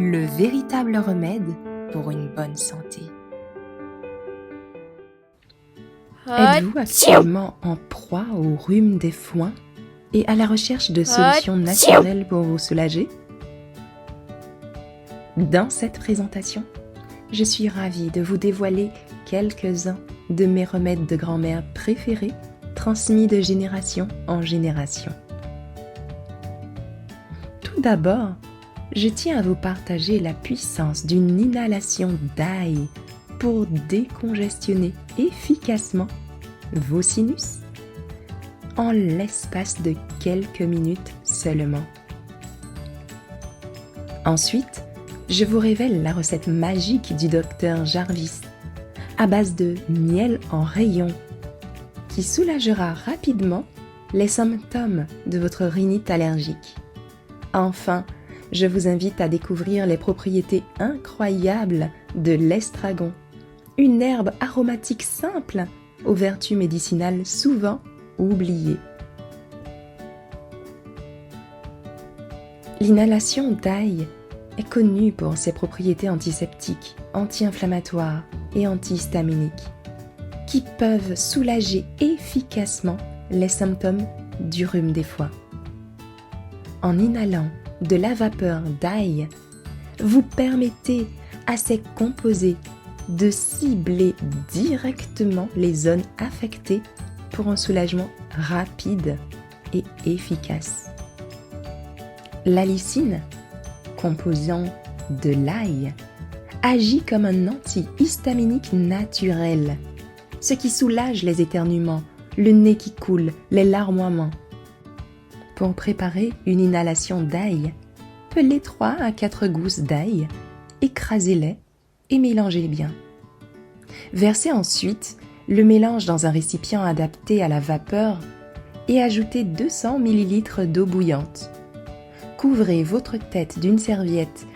le véritable remède pour une bonne santé. Êtes-vous actuellement en proie au rhume des foins et à la recherche de solutions naturelles pour vous soulager? Dans cette présentation, je suis ravie de vous dévoiler quelques-uns de mes remèdes de grand-mère préférés, transmis de génération en génération. Tout d'abord, je tiens à vous partager la puissance d'une inhalation d'ail pour décongestionner efficacement vos sinus en l'espace de quelques minutes seulement. Ensuite, je vous révèle la recette magique du Dr Jarvis à base de miel en rayon qui soulagera rapidement les symptômes de votre rhinite allergique. Enfin, je vous invite à découvrir les propriétés incroyables de l'estragon, une herbe aromatique simple aux vertus médicinales souvent oubliées. L'inhalation d'ail est connue pour ses propriétés antiseptiques, anti-inflammatoires et antihistaminiques qui peuvent soulager efficacement les symptômes du rhume des foins. En inhalant de la vapeur d'ail, vous permettez à ces composés de cibler directement les zones affectées pour un soulagement rapide et efficace. L'allicine, composant de l'ail, agit comme un antihistaminique naturel, ce qui soulage les éternuements, le nez qui coule, les larmoiements. Pour préparer une inhalation d'ail, pelez 3 à 4 gousses d'ail, écrasez-les et mélangez bien. Versez ensuite le mélange dans un récipient adapté à la vapeur et ajoutez 200 ml d'eau bouillante. Couvrez votre tête d'une serviette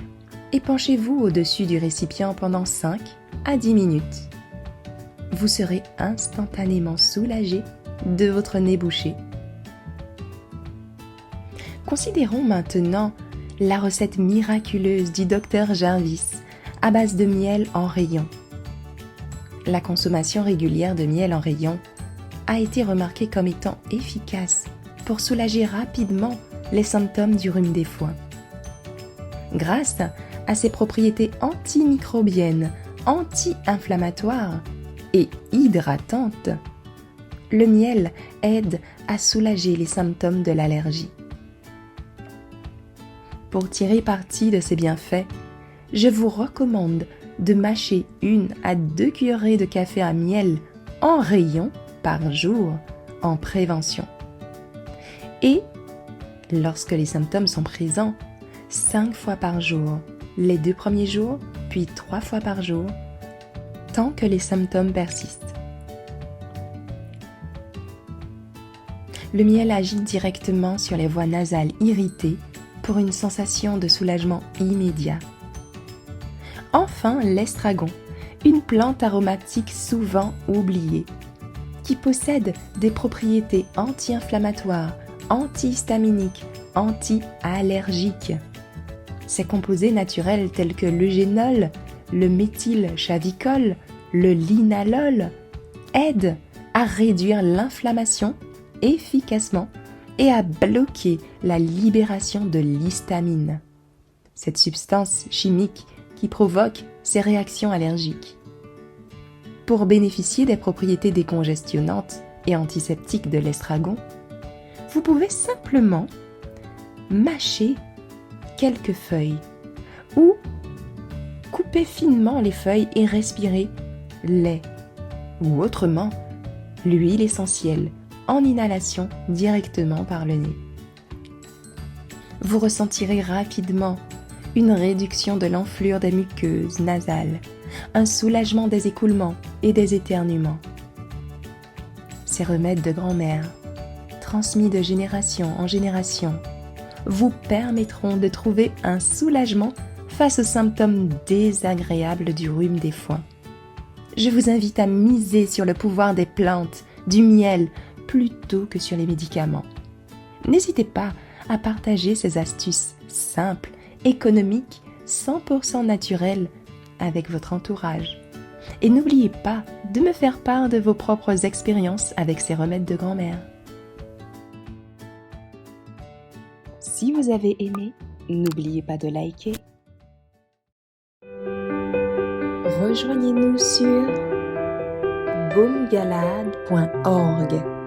et penchez-vous au-dessus du récipient pendant 5 à 10 minutes. Vous serez instantanément soulagé de votre nez bouché. Considérons maintenant la recette miraculeuse du Dr Jarvis à base de miel en rayon. La consommation régulière de miel en rayon a été remarquée comme étant efficace pour soulager rapidement les symptômes du rhume des foins. Grâce à ses propriétés antimicrobiennes, anti-inflammatoires et hydratantes, le miel aide à soulager les symptômes de l'allergie. Pour tirer parti de ces bienfaits, je vous recommande de mâcher 1 à 2 cuillerées de café à miel en rayon par jour en prévention. Et, lorsque les symptômes sont présents, 5 fois par jour, les 2 premiers jours, puis 3 fois par jour, tant que les symptômes persistent. Le miel agit directement sur les voies nasales irritées pour une sensation de soulagement immédiat. Enfin, l'estragon, une plante aromatique souvent oubliée, qui possède des propriétés anti-inflammatoires, antihistaminiques, anti-allergiques. Ses composés naturels tels que l'eugénol, le méthylchavicol, le linalol aident à réduire l'inflammation efficacement et à bloquer la libération de l'histamine, cette substance chimique qui provoque ces réactions allergiques. Pour bénéficier des propriétés décongestionnantes et antiseptiques de l'estragon, vous pouvez simplement mâcher quelques feuilles ou couper finement les feuilles et respirer lait ou autrement l'huile essentielle en inhalation directement par le nez. Vous ressentirez rapidement une réduction de l'enflure des muqueuses nasales, un soulagement des écoulements et des éternuements. Ces remèdes de grand-mère, transmis de génération en génération, vous permettront de trouver un soulagement face aux symptômes désagréables du rhume des foins. Je vous invite à miser sur le pouvoir des plantes, du miel, plutôt que sur les médicaments. N'hésitez pas à partager ces astuces simples, économiques, 100% naturels avec votre entourage. Et n'oubliez pas de me faire part de vos propres expériences avec ces remèdes de grand-mère. Si vous avez aimé, n'oubliez pas de liker. Rejoignez-nous sur baumgalade.org.